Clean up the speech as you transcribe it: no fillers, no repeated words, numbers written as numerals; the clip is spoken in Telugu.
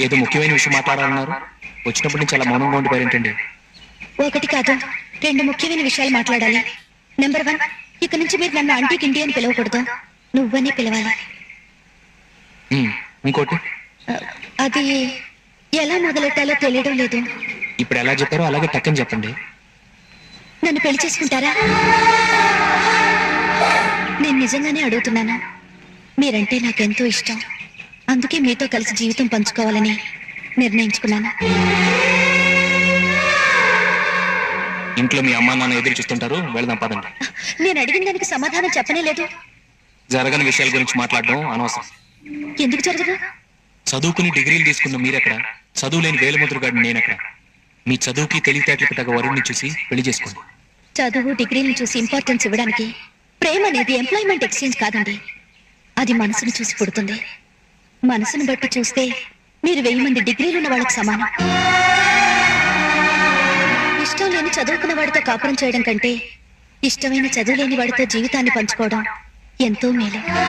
ఏదో ముఖ్యమైన విషయం మాట్లాడాలన్నారు. వచ్చినప్పటి నుంచి అలా మౌనంగా ఉండిపోయారేంటండి? ఒకటి కాదు, 2 ముఖ్యమైన విషయాలు మాట్లాడాలి. నెంబర్ 1, ఇక నుంచి మీరు నన్ను ఆంటీ కిండి అని పిలవకూడదు, నువ్వని పిలవాలి. ఇంకోటి, అది ఎలా మొదలెట్టాలో తెలియడం లేదు. ఇప్పుడు ఎలా చెప్పారో అలాగే టక్కని చెప్పండి. నన్ను పెళ్లి చేసుకుంటారా? నేను నిజంగానే అడుగుతున్నాను. మీరంటే నాకెంతో ఇష్టం, అందుకే మీతో కలిసి జీవితం పంచుకోవాలని నిర్ణయించుకున్నాను. ఇంట్లో మీ అమ్మా నాన్న ఎదురు చూస్తుంటారు, వెళదాం పదండి. నేను అడిగిన దానికి సమాధానం చెప్పనే లేదు. జరగని విషయాల గురించి మాట్లాడడం అనవసరం. ఎందుకు జరగదు? చదువుకుని డిగ్రీలు తీసుకున్న మీరెక్కడ, చదువు లేని వేలముద్రగాడు నేనెక్కడ? మీ చదువుకి తెలివితేటలకు తగ్గ వరుణ్ణి చూసి పెళ్లి చేసుకోండి. చదువు డిగ్రీలను చూసి ఇంపార్టెన్స్ ఇవ్వడానికి ప్రేమ అనేది ఎంప్లాయ్మెంట్ ఎక్స్చేంజ్ కాదండి. అది మనసును చూసి పుడుతుంది. మనసును బట్టి చూస్తే మీరు 1000 మంది డిగ్రీలున్న వాళ్ళకి సమానం. ఇష్టం లేని చదువుకున్న వాడితో కాపురం చేయడం కంటే ఇష్టమైన చదువు లేని వాడితో జీవితాన్ని పంచుకోవడం ఎంతో మేలు.